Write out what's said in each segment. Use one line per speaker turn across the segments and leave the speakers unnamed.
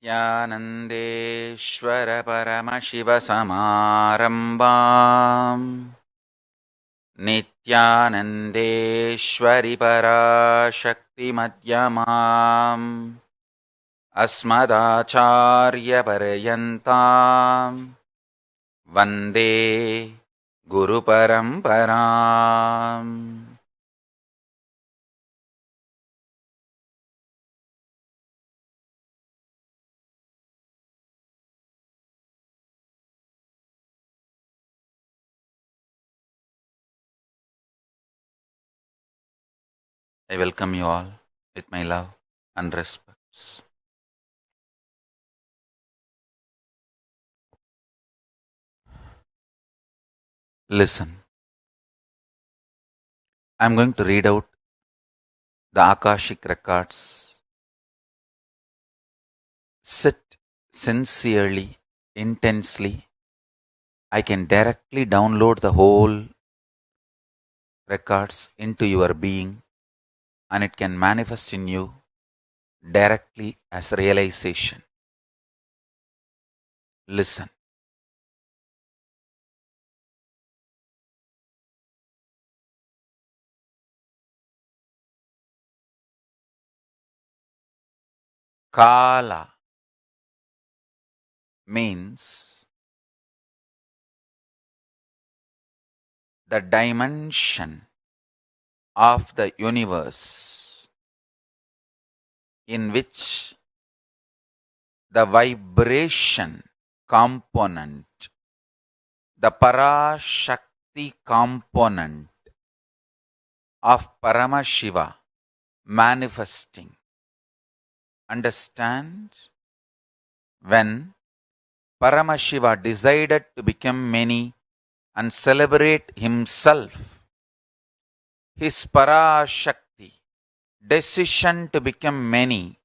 नित्यानन्देश्वर परमशिवसमारम्भाम् नित्यानन्देश्वरि पराशक्तिमध्यमाम् अस्मदाचार्यपर्यन्ताम् वन्दे गुरुपरम्पराम्. I welcome you all with my love and respects. Listen, I am going to read out the Akashic records. Sit sincerely, intensely. I can directly download the whole records into your being and it can manifest in you directly as realization. Listen. Kala means the dimension of the universe in which the vibration component, the Parashakti component of Paramashiva manifesting. Understand? When Paramashiva decided to become many and celebrate himself, his Parashakti decision to become many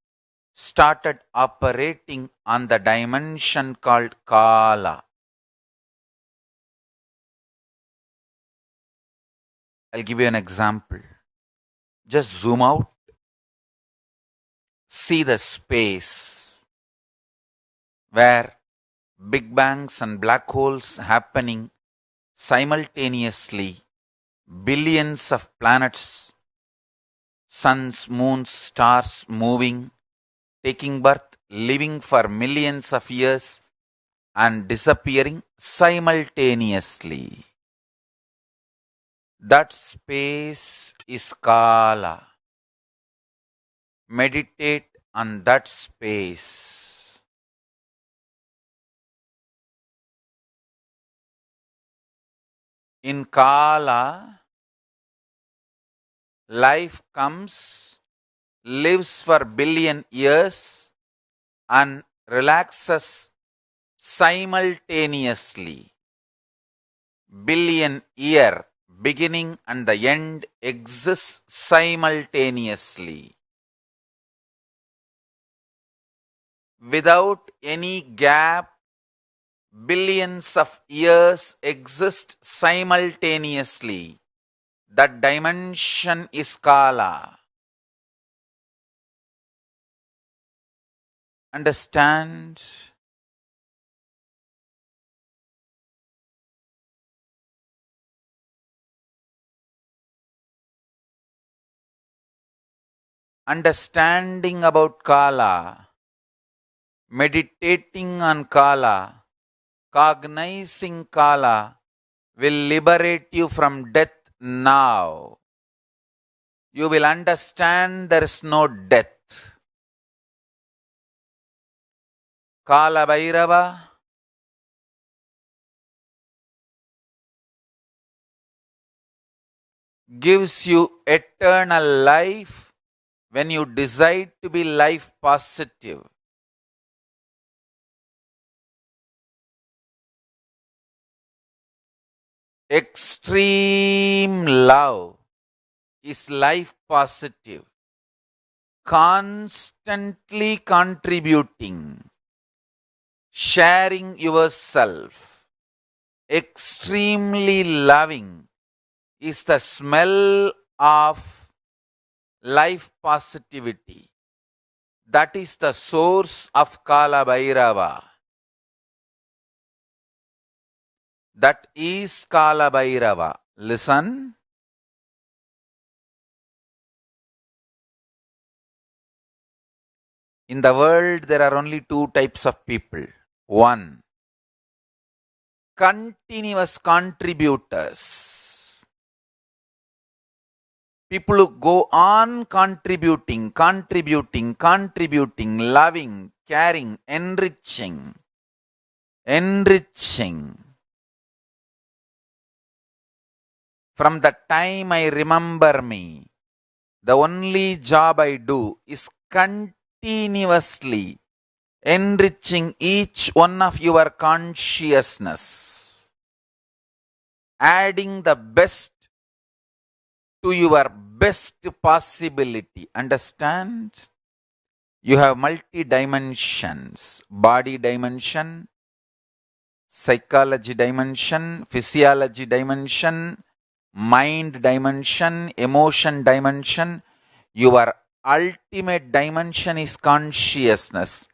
started operating on the dimension called Kala. I'll give you an example. Just zoom out, see the space where big bangs and black holes happening simultaneously, billions of planets, suns, moons, stars moving, taking birth, living for millions of years and disappearing simultaneously. That space is Kala. Meditate on that space. In Kala, life comes, lives for billion years and relaxes simultaneously. Billion year beginning and the end exists simultaneously. Without any gap, billions of years exist simultaneously. That dimension is Kala. Understand? Understanding about Kala, meditating on Kala, cognizing Kala will liberate you from death now. You will understand there is no death. Kala Bhairava gives you eternal life when you decide to be life positive. Extreme love is life positive, constantly contributing, sharing yourself. Extremely loving is the smell of life positivity. That is the source of Kala Bhairava. That is Kala Bhairava. Listen. In the world, there are only two types of people. One, continuous contributors. People who go on contributing, loving, caring, enriching. From the time I remember me, the only job I do is continuously enriching each one of your consciousness, adding the best to your best possibility. Understand? You have multi dimensions: body dimension, psychology dimension, physiology dimension, mind dimension, emotion dimension. Your ultimate dimension is consciousness.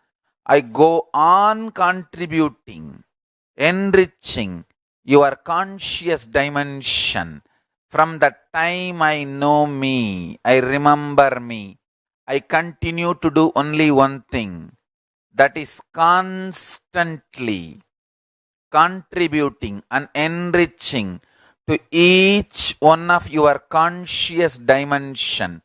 I go on contributing, enriching your conscious dimension. From the time I know me, I remember me, I continue to do only one thing, that is constantly contributing and enriching to each one of your conscious dimension,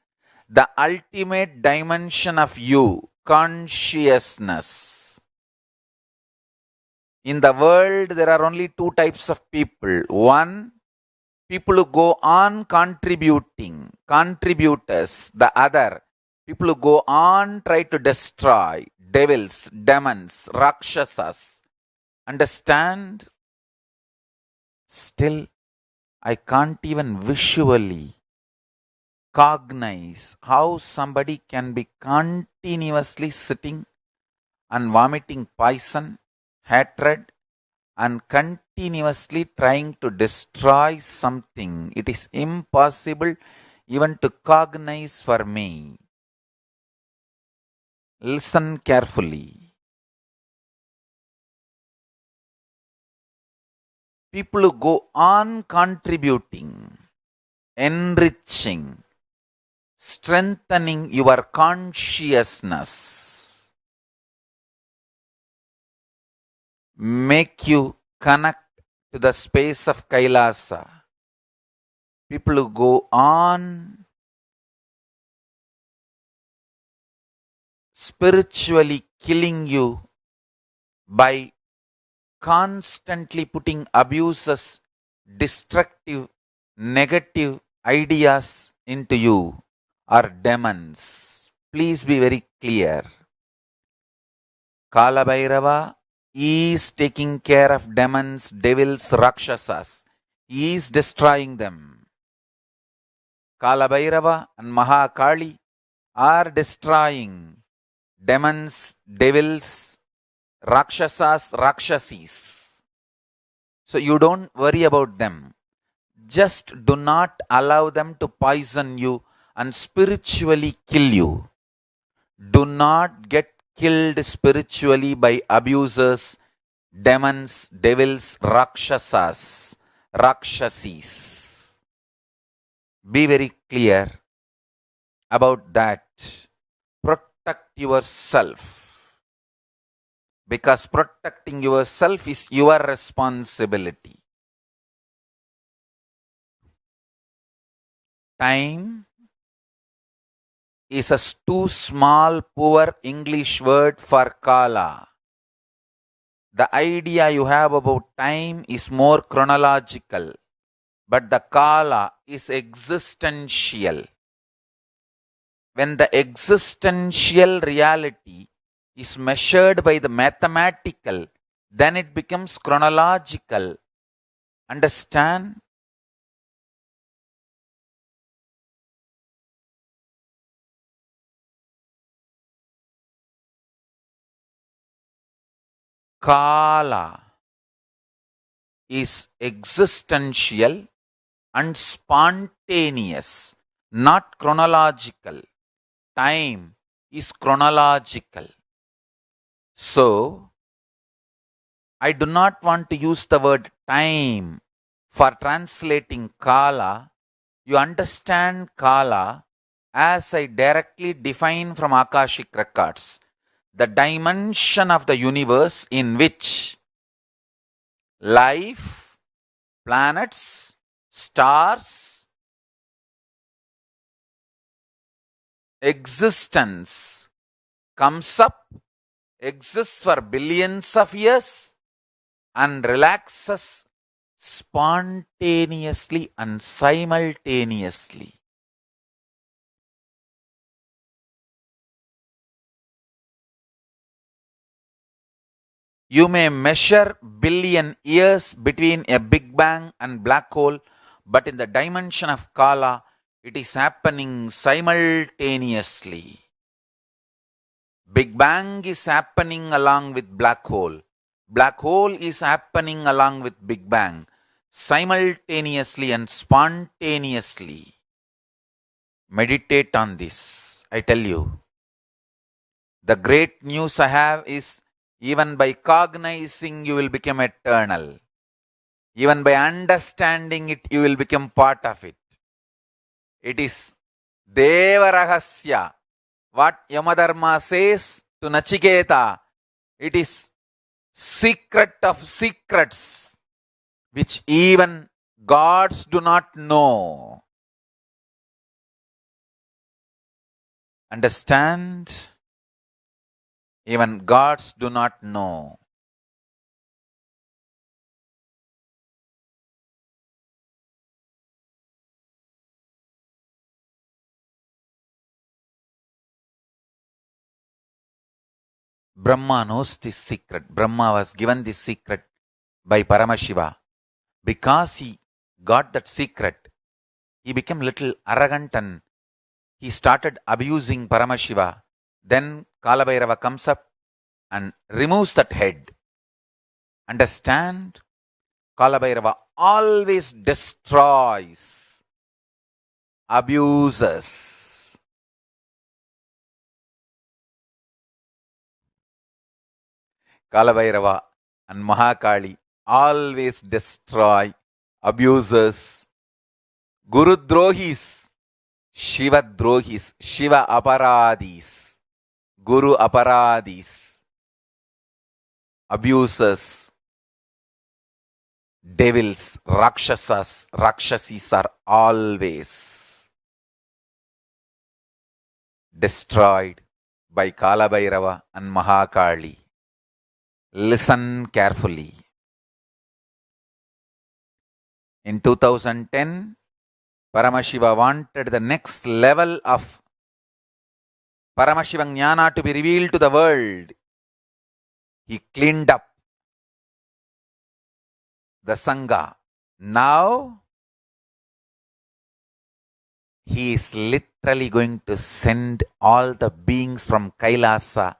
the ultimate dimension of you, consciousness. In the world, there are only two types of people. One, people who go on contributing, contributors. The other, people who go on try to destroy, devils, demons, rakshasas. Understand? Still, I can't even visually cognize how somebody can be continuously sitting and vomiting poison, hatred, and continuously trying to destroy something. It is impossible even to cognize for me. Listen carefully. People who go on contributing, enriching, strengthening your consciousness, make you connect to the space of Kailasa. People who go on spiritually killing you by constantly putting abuses, destructive, negative ideas into you are demons. Please be very clear. Kala Bhairava is taking care of demons, devils, rakshasas. He is destroying them. Kala Bhairava and Mahakali are destroying demons, devils, rakshasas, rakshasis. So you don't worry about them. Just do not allow them to poison you and spiritually kill you. Do not get killed spiritually by abusers, demons, devils, rakshasas, rakshasis. Be very clear about that. Protect yourself. Because protecting yourself is your responsibility. Time is a too small, poor English word for Kala. The idea you have about time is more chronological, but the Kala is existential. When the existential reality is measured by the mathematical, then it becomes chronological. Understand? Kala is existential and spontaneous, not chronological. Time is chronological. So, I do not want to use the word time for translating Kala. You understand Kala as I directly define from Akashic records, the dimension of the universe in which life, planets, stars, existence comes up, exists for billions of years, and relaxes spontaneously and simultaneously. You may measure billion years between a Big Bang and black hole, but in the dimension of Kala, it is happening simultaneously. Big Bang is happening along with black hole. Black hole is happening along with Big Bang, simultaneously and spontaneously. Meditate on this. I tell you, the great news I have is even by cognizing, you will become eternal. Even by understanding it, you will become part of it. It is Deva Rahasya. What Yamadharma says to Nachiketa, it is secret of secrets, which even gods do not know. Understand? Even gods do not know. Brahma knows this secret. Brahma was given this secret by Paramashiva. Because he got that secret, he became little arrogant and he started abusing Paramashiva. Then Kalabhairava comes up and removes that head. Understand? Kalabhairava always destroys, abuses. Kalabhairava and Mahakali always destroy, abuses, Guru Drohis, Shiva Drohis, Shiva Aparadis, Guru Aparadis, abusers, devils, Rakshasas, Rakshasis are always destroyed by Kalabhairava and Mahakali. Listen carefully. In 2010, Paramashiva wanted the next level of Paramashiva Jnana to be revealed to the world. He cleaned up the Sangha. Now, he is literally going to send all the beings from Kailasa.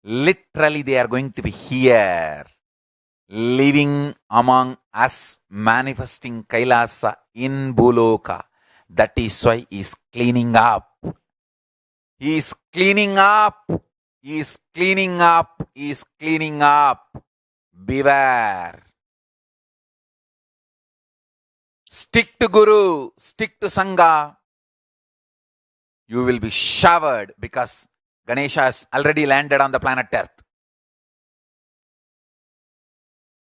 Literally, they are going to be here, living among us, manifesting Kailasa in Bhuloka. That is why he is cleaning up. He is cleaning up. He is cleaning up. He is cleaning up. Beware. Stick to Guru. Stick to Sangha. You will be showered because Ganesha has already landed on the planet Earth.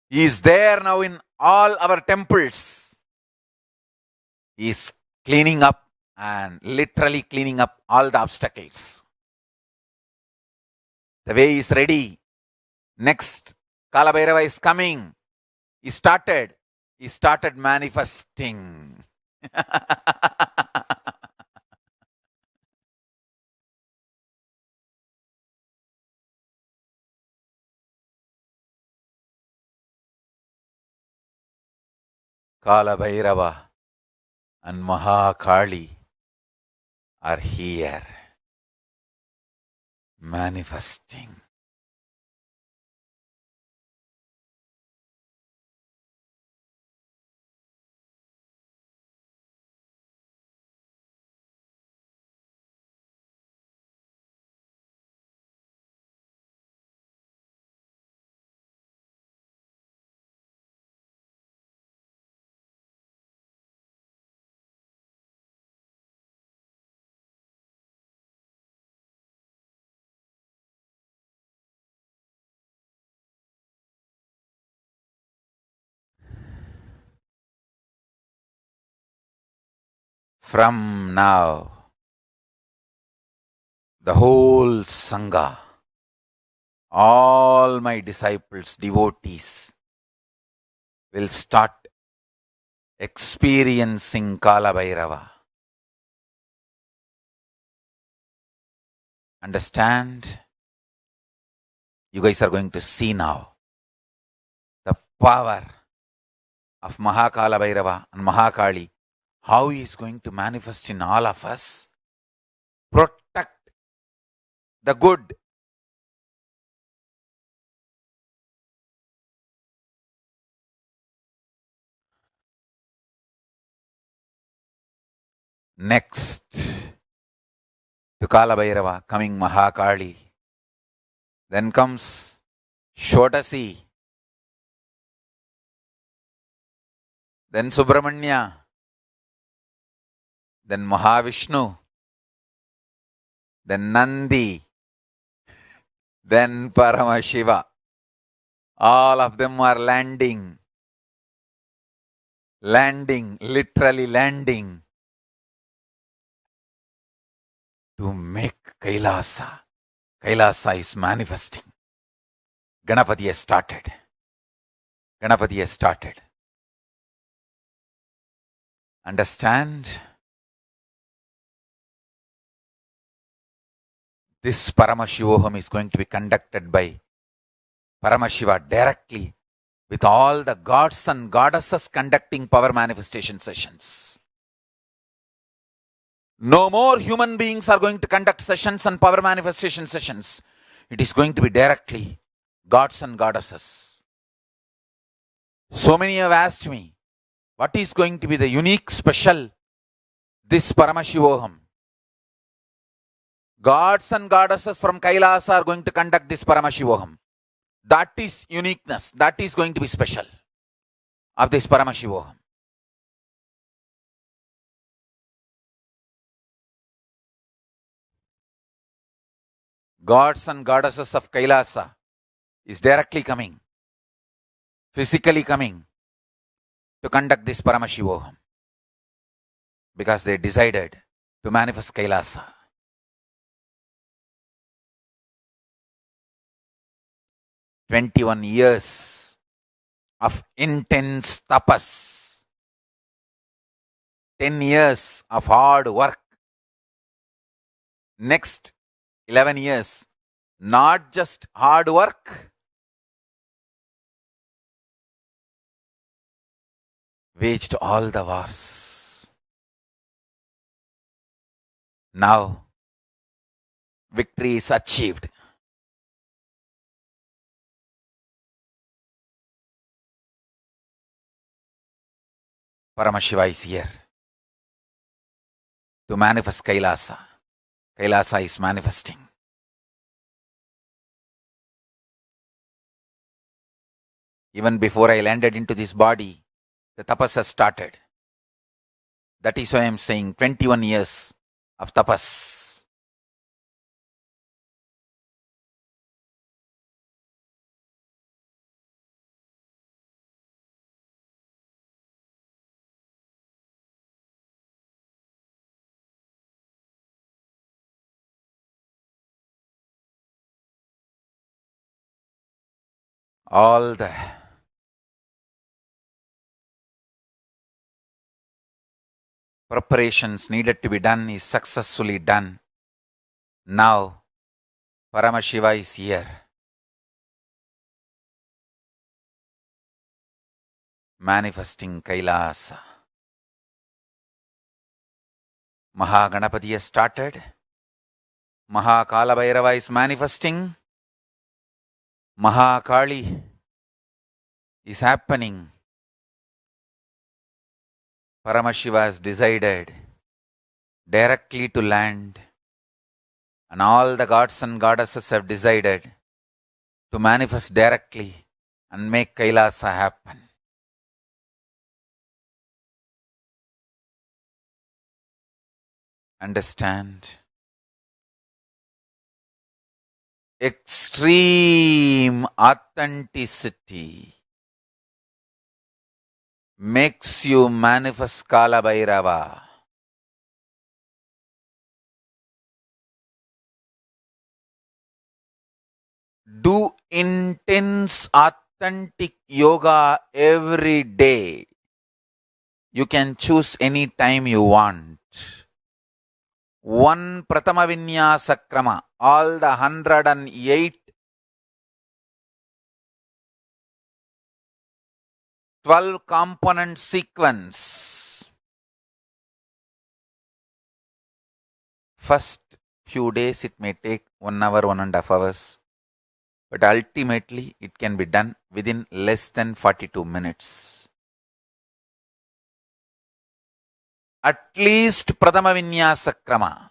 He is there now in all our temples. He is cleaning up and literally cleaning up all the obstacles. The way is ready. Next, Kalabhairava is coming. He started manifesting. Kalabhairava and Mahakali are here manifesting. From now, the whole Sangha, all my disciples, devotees, will start experiencing Kala Bhairava. Understand? You guys are going to see now the power of Mahakala Bhairava and Mahakali, how he is going to manifest in all of us, protect the good. Next to Kala Bhairava, coming Mahakali. Then comes Shodasi. Then Subramanya. Then Mahavishnu. Then Nandi. Then Paramashiva. All of them are landing, literally landing to make Kailasa. Kailasa is manifesting. Ganapati has started. Ganapati has started. Understand? This Paramashivoham is going to be conducted by Paramashiva directly, with all the gods and goddesses conducting power manifestation sessions. No more human beings are going to conduct sessions and power manifestation sessions. It is going to be directly gods and goddesses. So many have asked me, what is going to be the unique special this Paramashivoham? Gods and goddesses from Kailasa are going to conduct this Paramashivoham. That is uniqueness. That is going to be special of this Paramashivoham. Gods and goddesses of Kailasa is directly coming, physically coming to conduct this Paramashivoham, because they decided to manifest Kailasa. 21 years of intense tapas, 10 years of hard work, next 11 years, not just hard work, waged all the wars. Now, victory is achieved. Paramashiva is here to manifest Kailasa. Kailasa is manifesting. Even before I landed into this body, the tapas has started. That is why I am saying 21 years of tapas. All the preparations needed to be done is successfully done. Now, Paramashiva is here. Manifesting Kailasa. Mahaganapati has started. Mahakala Bhairava is manifesting. Mahakali is happening. Paramashiva has decided directly to land, and all the gods and goddesses have decided to manifest directly and make Kailasa happen. Understand? Extreme authenticity makes you manifest Kala Bhairava. Do intense, authentic yoga every day. You can choose any time you want. One Pratama Vinyasa Krama, all the 108 12 component sequence. First few days it may take 1 hour, 1.5 hours, but ultimately it can be done within less than 42 minutes. At least Pratama Vinyasa Krama.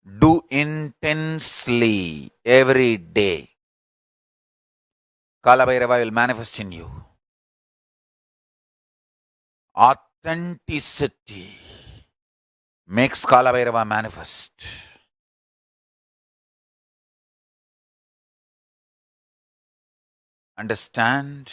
Do intensely every day. Kala Bhairava will manifest in you. Authenticity makes Kala Bhairava manifest. Understand?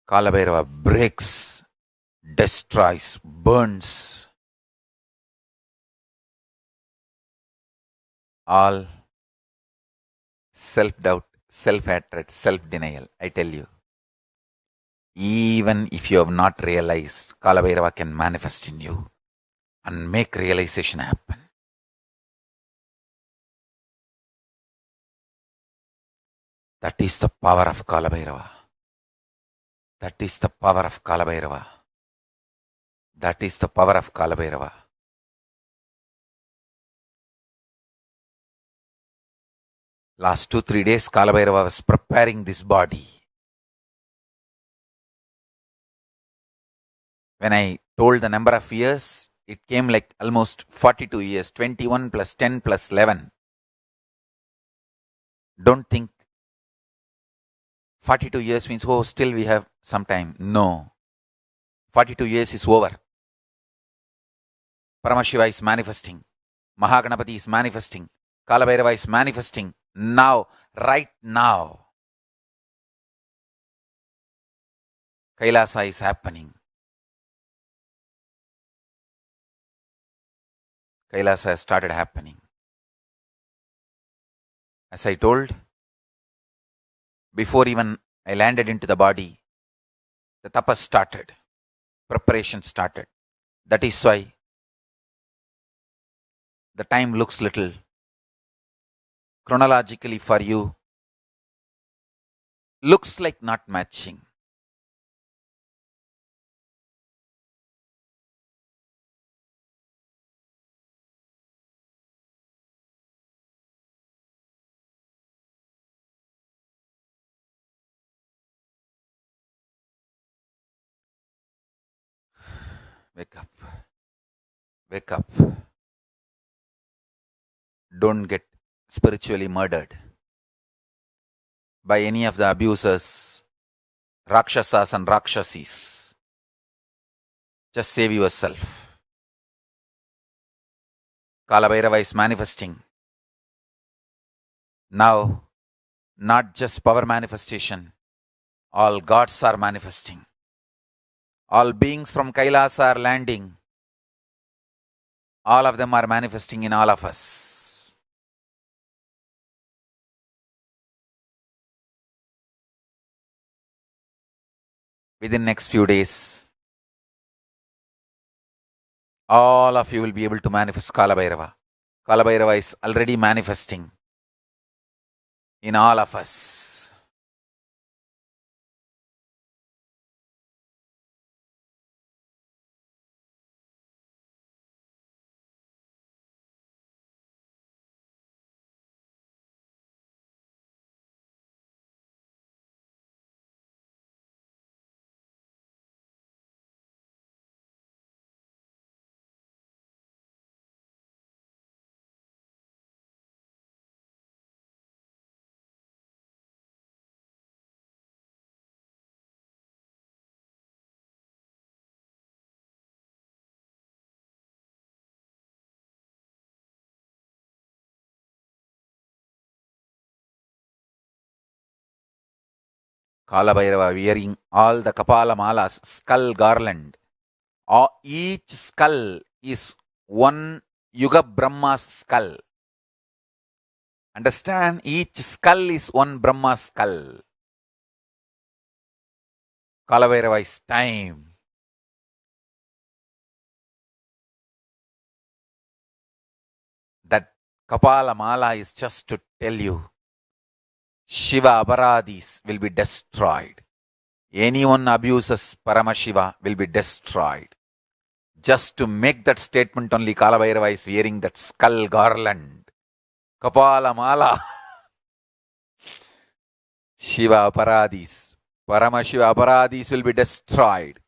Kala Bhairava breaks, destroys, burns all self-doubt, self-hatred, self-denial. I tell you, even if you have not realized, Kala Bhairava can manifest in you and make realization happen. That is the power of Kala Bhairava. That is the power of Kala Bhairava. That is the power of Kala Bhairava. Last 2-3 days, Kala Bhairava was preparing this body. When I told the number of years, it came like almost 42 years, 21 plus 10 plus 11. Don't think 42 years means, oh, still we have some time. No. 42 years is over. Paramashiva is manifesting. Mahaganapati is manifesting. Kala Bhairava is manifesting. Now, right now. Kailasa is happening. Kailasa has started happening. As I told, before even I landed into the body, the tapas started. Preparation started. That is why the time looks little. Chronologically for you, looks like not matching. Wake up. Wake up. Don't get spiritually murdered by any of the abusers, Rakshasas and Rakshasis. Just save yourself. Kala Bhairava is manifesting. Now, not just power manifestation, all gods are manifesting. All beings from Kailasa are landing. All of them are manifesting in all of us. Within next few days, all of you will be able to manifest Kala Bhairava. Kala Bhairava is already manifesting in all of us. Kala Bhairava wearing all the Kapala Malas, skull garland. Each skull is one Yuga Brahma skull. Understand? Each skull is one Brahma skull. Kala Bhairava is time. That Kapala Mala is just to tell you Shiva Aparadis will be destroyed. Anyone abuses Paramashiva will be destroyed. Just to make that statement only, Kala Bhairava is wearing that skull garland. Kapala Mala. Shiva Aparadis. Paramashiva Aparadis will be destroyed.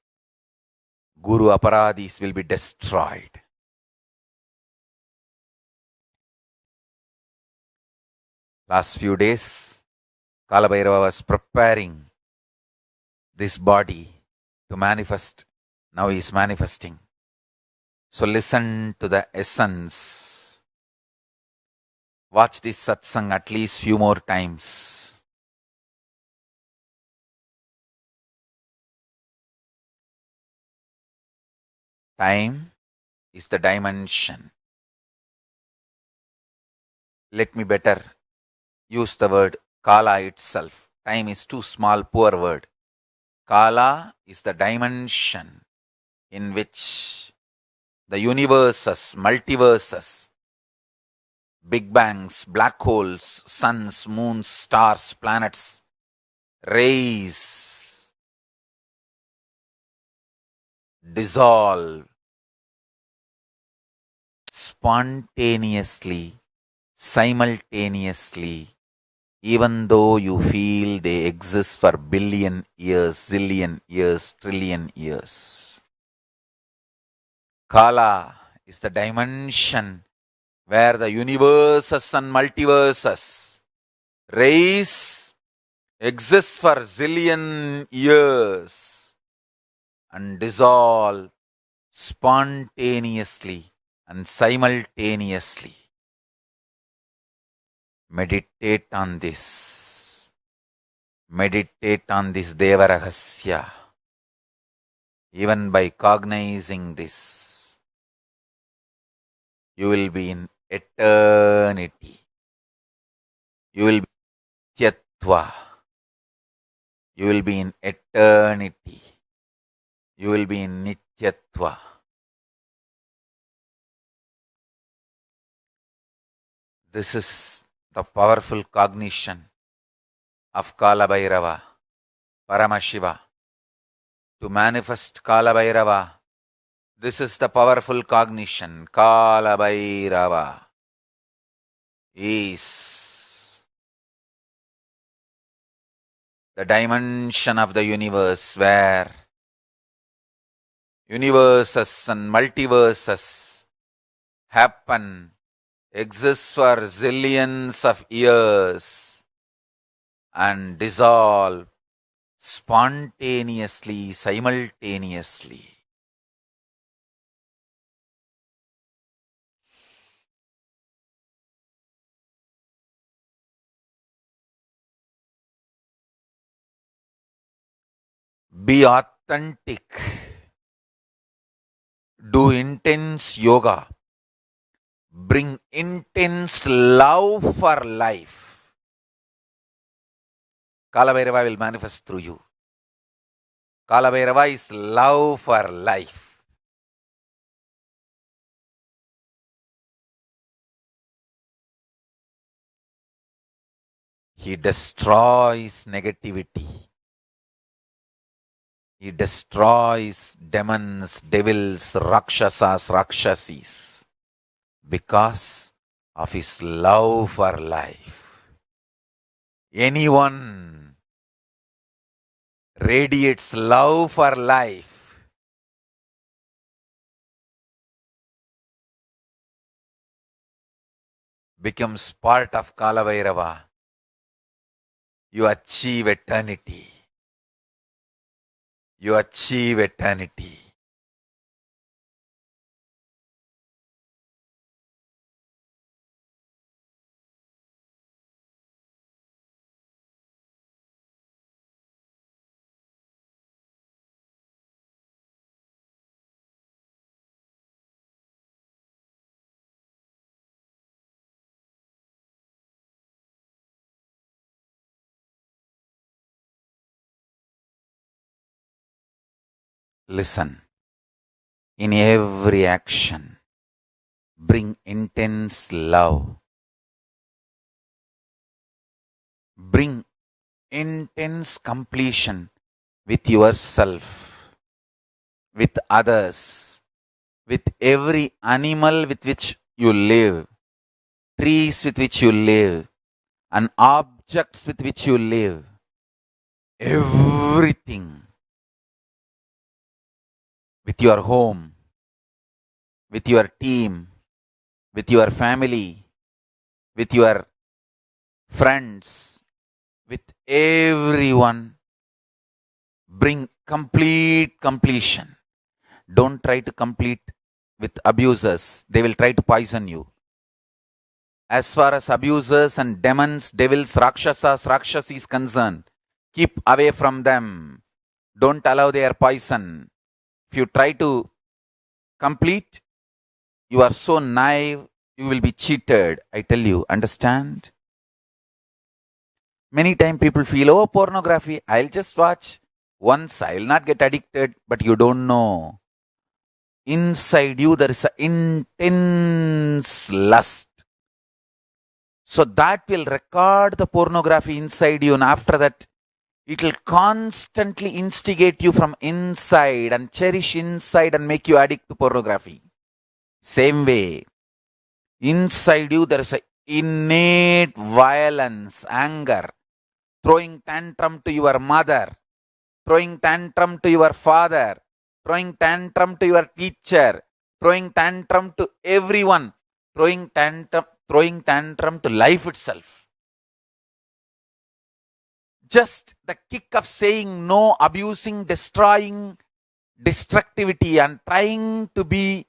Guru Aparadis will be destroyed. Last few days, Kala Bhairava was preparing this body to manifest. Now he is manifesting. So listen to the essence. Watch this satsang at least few more times. Time is the dimension. Let me better use the word Kala itself. Time is too small, poor word. Kala is the dimension in which the universes, multiverses, big bangs, black holes, suns, moons, stars, planets, rays, dissolve spontaneously, simultaneously, even though you feel they exist for billion years, zillion years, trillion years. Kala is the dimension where the universes and multiverses, rays, exist for zillion years and dissolve spontaneously and simultaneously. Meditate on this. Meditate on this Deva Rahasya. Even by cognizing this, you will be in eternity. You will be Nityatva. You will be in eternity. You will be in Nityatva. This is the powerful cognition of Kala Bhairava, Paramashiva. To manifest Kala Bhairava, this is the powerful cognition. Kala Bhairava is the dimension of the universe where universes and multiverses happen, exist for zillions of years and dissolve spontaneously, simultaneously. Be authentic. Do intense yoga. Bring intense love for life. Kala Bhairava will manifest through you. Kala Bhairava is love for life. He destroys negativity. He destroys demons, devils, rakshasas, rakshasis because of his love for life. Anyone radiates love for life, becomes part of Kala Bhairava, you achieve eternity. You achieve eternity. Listen. In every action, bring intense love. Bring intense completion with yourself, with others, with every animal with which you live, trees with which you live, and objects with which you live. Everything. With your home, with your team, with your family, with your friends, with everyone. Bring complete completion. Don't try to complete with abusers. They will try to poison you. As far as abusers and demons, devils, rakshas is concerned, keep away from them. Don't allow their poison. If you try to complete, you are so naive, you will be cheated. I tell you, understand? Many times people feel, oh, pornography, I'll just watch once, I'll not get addicted, but you don't know. Inside you, there is an intense lust. So that will record the pornography inside you, and after that, it will constantly instigate you from inside and cherish inside and make you addict to pornography. Same way, inside you, there is an innate violence, anger, throwing tantrum to your mother, throwing tantrum to your father, throwing tantrum to your teacher, throwing tantrum to everyone, throwing tantrum to life itself. Just the kick of saying no, abusing, destroying, destructivity, and trying to be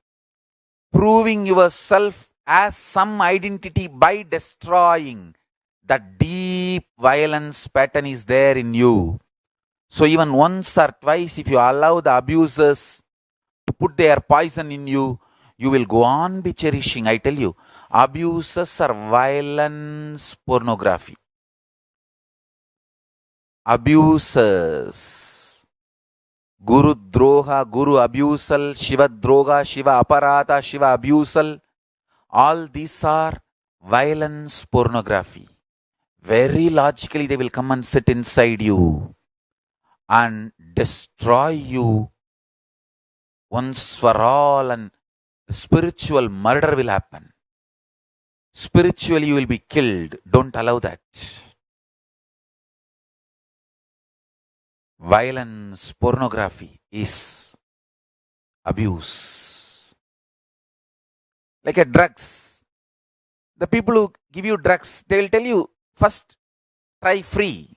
proving yourself as some identity by destroying, that deep violence pattern is there in you. So even once or twice, if you allow the abusers to put their poison in you, you will go on be cherishing. I tell you, abusers are violence pornography. Abusers. Guru Droha, Guru Abusal, Shiva Droga, Shiva Aparata, Shiva Abusal. All these are violence pornography. Very logically, they will come and sit inside you and destroy you once for all, and spiritual murder will happen. Spiritually, you will be killed. Don't allow that. Violence, pornography is abuse. Like a drugs. The people who give you drugs, they will tell you, first try free.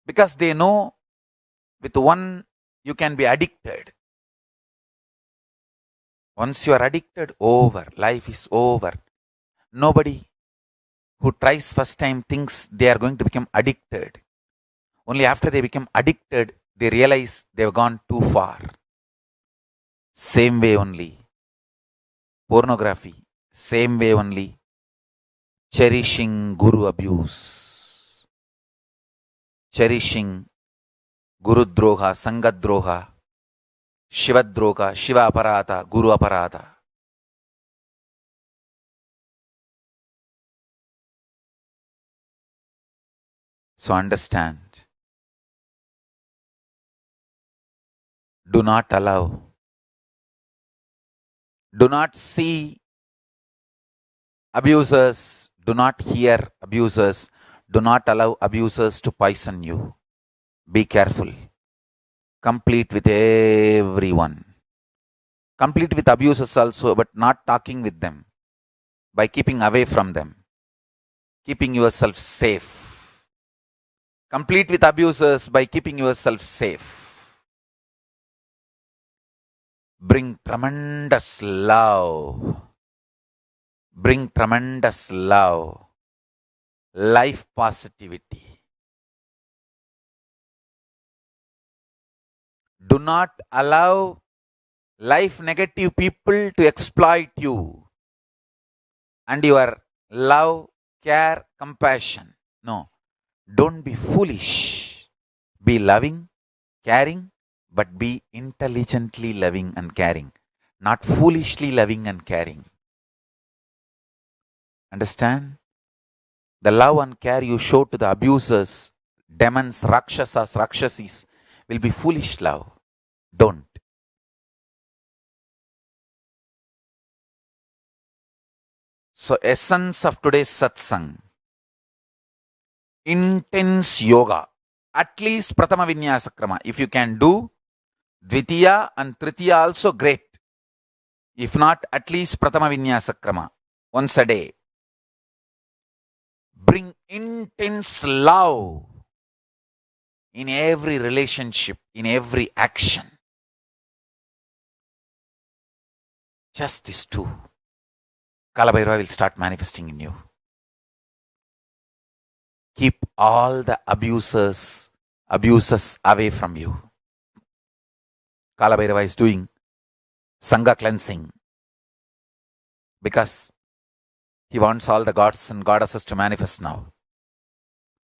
Because they know with one you can be addicted. Once you are addicted, over. Life is over. Nobody who tries first time thinks they are going to become addicted. Only after they become addicted, they realize they have gone too far. Same way only. Pornography, same way only. Cherishing Guru abuse. Cherishing Guru Droha, Sangat Droha, Shiva Droha, Shiva Aparata, Guru Aparata. So understand. Do not allow. Do not see abusers. Do not hear abusers. Do not allow abusers to poison you. Be careful. Complete with everyone. Complete with abusers also, but not talking with them. By keeping away from them. Keeping yourself safe. Complete with abusers by keeping yourself safe. Bring tremendous love. Bring tremendous love. Life positivity. Do not allow life negative people to exploit you and your love, care, compassion. No, don't be foolish. Be loving, caring, but be intelligently loving and caring, not foolishly loving and caring. Understand? The love and care you show to the abusers, demons, rakshasas, rakshasis will be foolish love. Don't. So, essence of today's satsang, intense yoga, at least Pratama Vinyasa Krama. If you can do Dvitiya and Tritiya also, great. If not, at least Pratama Vinyasa Krama, once a day. Bring intense love in every relationship, in every action. Just these two. Kalabhairava will start manifesting in you. Keep all the abusers away from you. Kalabhairava is doing Sangha cleansing because he wants all the gods and goddesses to manifest now.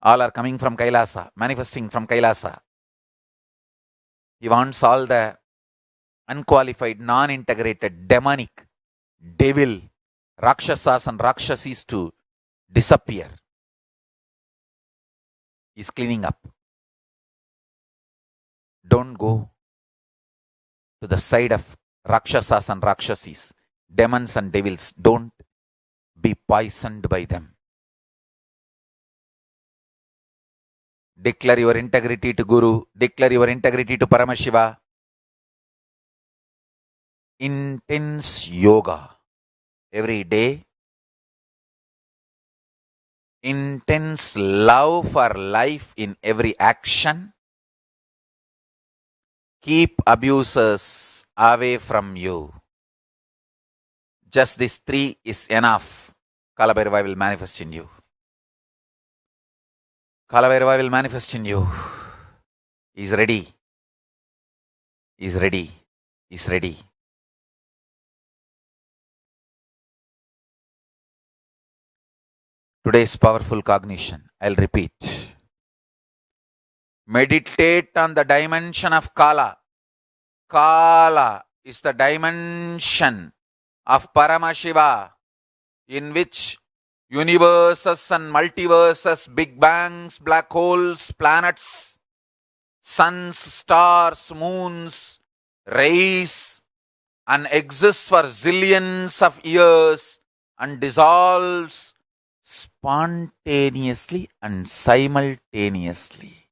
All are coming from Kailasa, manifesting from Kailasa. He wants all the unqualified, non-integrated, demonic, devil, Rakshasas and Rakshasis to disappear. He's cleaning up. Don't go to the side of Rakshasas and Rakshasis, demons and devils. Don't be poisoned by them. Declare your integrity to Guru. Declare your integrity to Paramashiva. Intense yoga every day. Intense love for life in every action. Keep abusers away from you. Just these three is enough. Kalabhairava will manifest in you. Kalabhairava will manifest in you. He's ready. He's ready. He's ready. Today's powerful cognition, I'll repeat. Meditate on the dimension of Kala. Kala is the dimension of Paramashiva, in which universes and multiverses, big bangs, black holes, planets, suns, stars, moons, rays, and exists for zillions of years and dissolves spontaneously and simultaneously.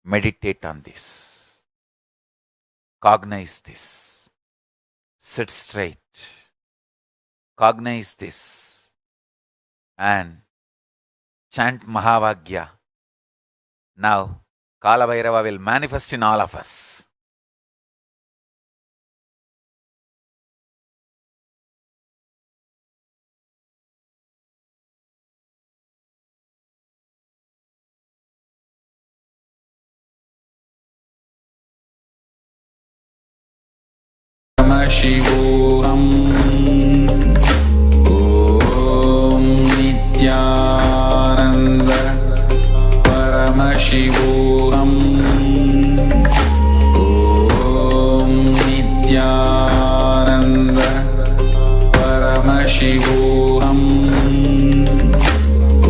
Meditate on this. Cognize this. Sit straight. Cognize this. And chant Mahavagya. Now, Kalabhairava will manifest in all of us.
शिवोऽहं ॐ नित्यानन्द परमशिवोऽहं ॐ नित्यानन्द परमशिवोऽहं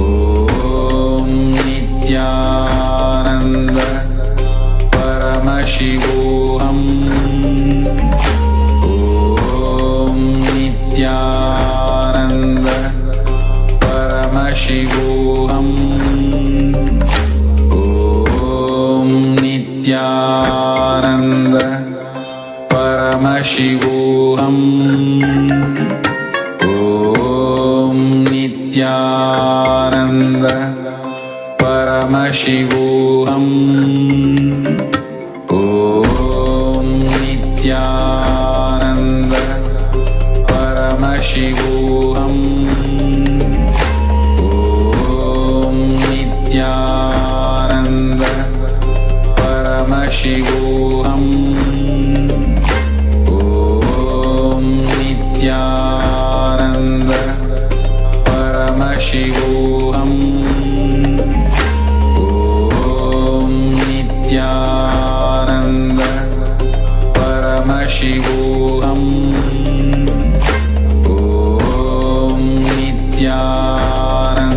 ॐ नित्यानन्द परमशिवोऽहं नित्यानन्द परमशिवोऽहं ॐ नित्यानन्द परमशिवोऽहं ॐ नित्यानन्द परमशिवोऽहं ॐ नित्यानन्द परमशिवोऽहं ॐ नित्यानन्द परमशिवोऽहं ॐ नित्यानन्द परमशिवोऽहं ॐ नित्यानन्द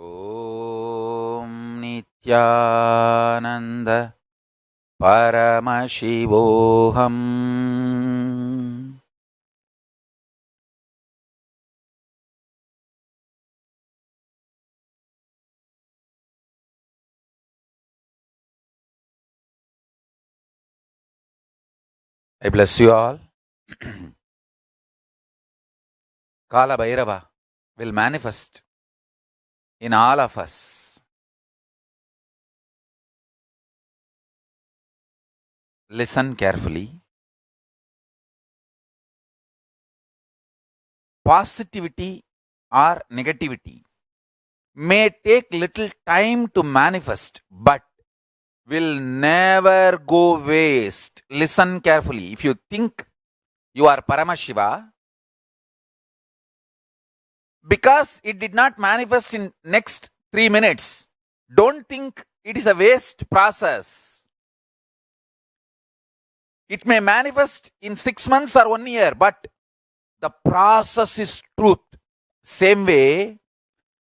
ॐ नित्यानन्द परमशिवोऽहम्। I bless you all. Kala Bhairava will manifest in all of us. Listen carefully. Positivity or negativity may take little time to manifest, but will never go waste. Listen carefully. If you think you are Paramashiva, because it did not manifest in next 3 minutes, don't think it is a waste process. It may manifest in 6 months or 1 year, but the process is truth. Same way,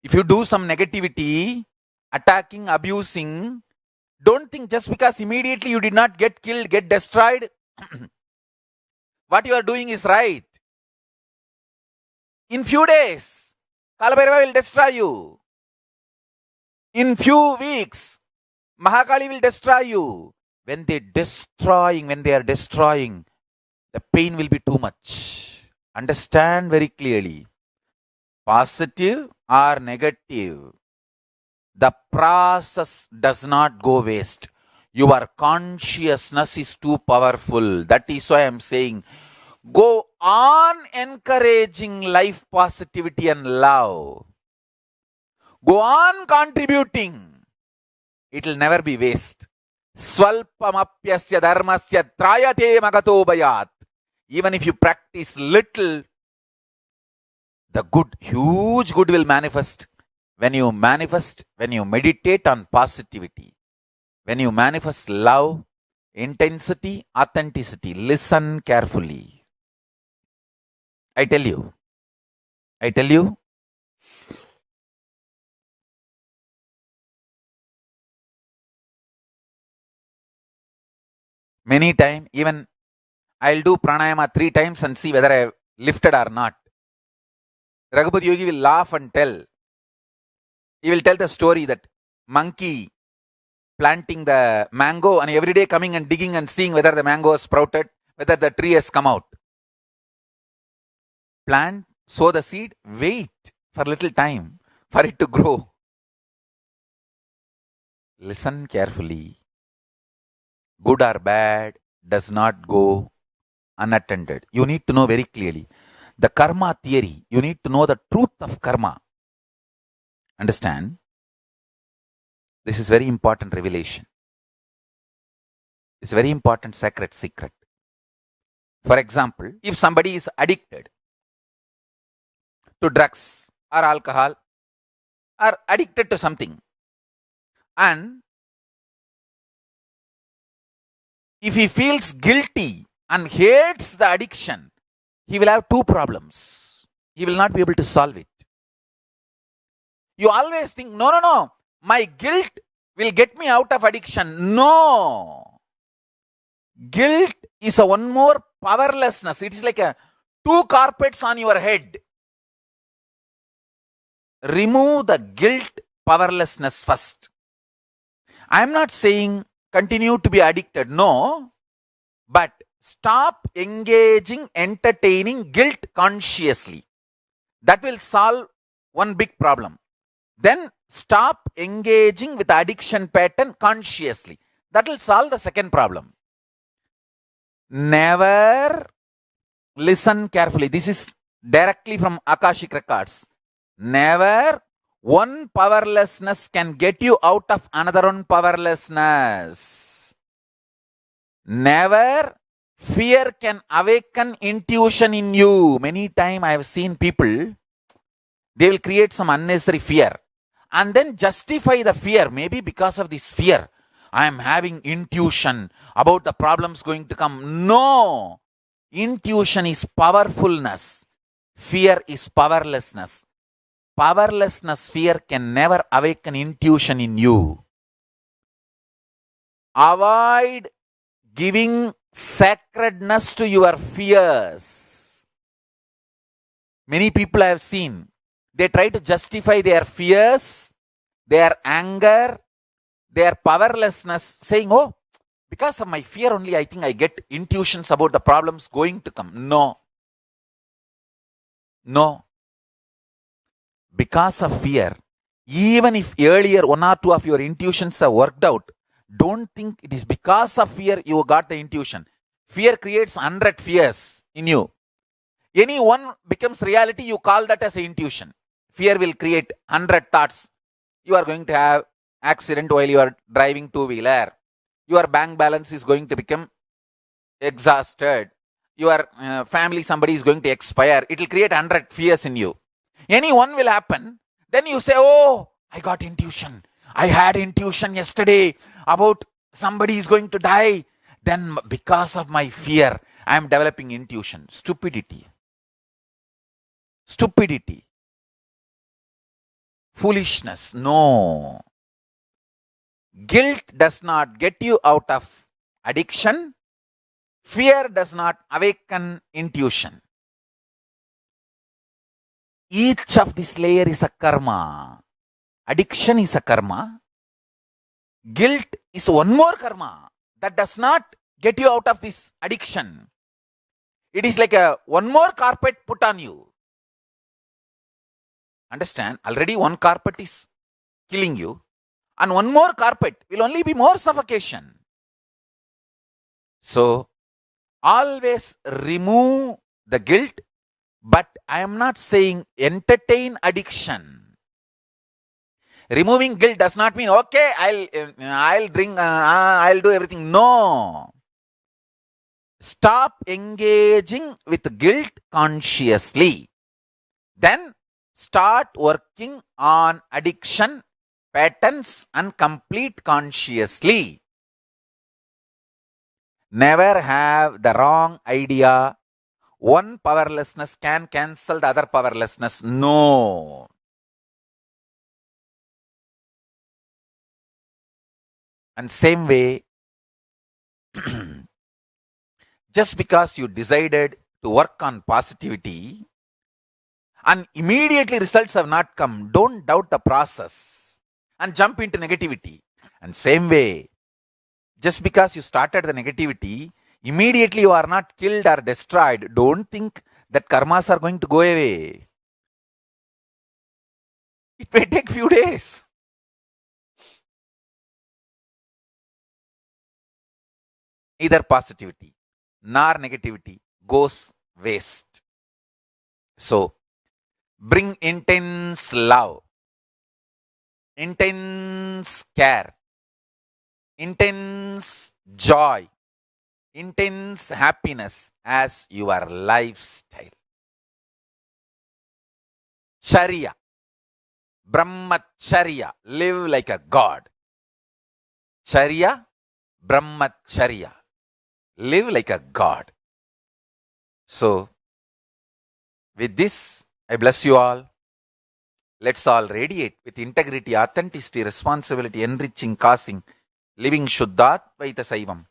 if you do some negativity, attacking, abusing, don't think just because immediately you did not get killed, get destroyed, what you are doing is right. In few days, Kalabhairava will destroy you. In few weeks, Mahakali will destroy you. When they are destroying, the pain will be too much. Understand very clearly. Positive or negative, the process does not go waste. Your consciousness is too powerful. That is why I am saying, go on encouraging life, positivity and love. Go on contributing. It will never be waste. Swalpamapyasya dharmasya trayate magato bayat. Even if you practice little, the good, huge good will manifest. When you meditate on positivity, when you manifest love, intensity, authenticity, listen carefully. I tell you, many times, even I'll do pranayama 3 times and see whether I have lifted or not. Raghupati Yogi will laugh and tell. He will tell the story that monkey planting the mango and every day coming and digging and seeing whether the mango has sprouted, whether the tree has come out. Plant, sow the seed, wait for little time for it to grow. Listen carefully. Good or bad does not go unattended. You need to know very clearly. The karma theory, you need to know the truth of karma. Understand? This is very important revelation. It's a very important sacred secret. For example, if somebody is addicted to drugs or alcohol or addicted to something, and if he feels guilty and hates the addiction, he will have 2 problems. He will not be able to solve it. You always think, no, my guilt will get me out of addiction. No. Guilt is a one more powerlessness. It is like 2 carpets on your head. Remove the guilt powerlessness first. I am not saying continue to be addicted. No. But stop engaging, entertaining guilt consciously. That will solve one big problem. Then stop engaging with addiction pattern consciously. That will solve the second problem. Never, listen carefully. This is directly from Akashic records. Never one powerlessness can get you out of another one powerlessness. Never fear can awaken intuition in you. Many times I have seen people, they will create some unnecessary fear and then justify the fear. Maybe because of this fear, I am having intuition about the problems going to come. No. Intuition is powerfulness. Fear is powerlessness. powerlessness, fear can never awaken intuition in you. Avoid giving sacredness to your fears. Many people I have seen, they try to justify their fears, their anger, their powerlessness, saying, oh, because of my fear only, I think I get intuitions about the problems going to come. No. Because of fear, even if earlier one or two of your intuitions are worked out, don't think it is because of fear you got the intuition. Fear creates 100 fears in you. Any one becomes reality, you call that as intuition. Fear will create 100 thoughts. You are going to have accident while you are driving two-wheeler. Your bank balance is going to become exhausted. Your family, somebody is going to expire. It will create 100 fears in you. Any one will happen. Then you say, oh, I got intuition. I had intuition yesterday about somebody is going to die. Then because of my fear, I am developing intuition. Stupidity. Foolishness. No. Guilt does not get you out of addiction. Fear does not awaken intuition. Each of this layer is a karma. Addiction is a karma. Guilt is one more karma that does not get you out of this addiction. It is like one more carpet put on you. Understand? Already one carpet is killing you. And one more carpet will only be more suffocation. So, always remove the guilt, but I am not saying entertain addiction. Removing guilt does not mean, okay, I'll drink, I'll do everything. No. Stop engaging with guilt consciously. Then start working on addiction patterns and complete consciously. Never have the wrong idea. One powerlessness can cancel the other powerlessness. No. And same way, just because you decided to work on positivity and immediately results have not come, don't doubt the process and jump into negativity. And same way, just because you started the negativity, immediately you are not killed or destroyed. Don't think that karmas are going to go away. It may take few days. Neither positivity nor negativity goes waste. So, bring intense love, intense care, intense joy, intense happiness as your lifestyle. Charya, Brahmacharya, live like a god. Charya, Brahmacharya, live like a god. So, with this, I bless you all. Let's all radiate with integrity, authenticity, responsibility, enriching, causing, living Shuddhatvaita Saivam,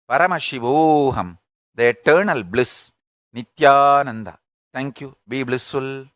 Paramashivoham, the eternal bliss, Nityananda. Thank you. Be blissful.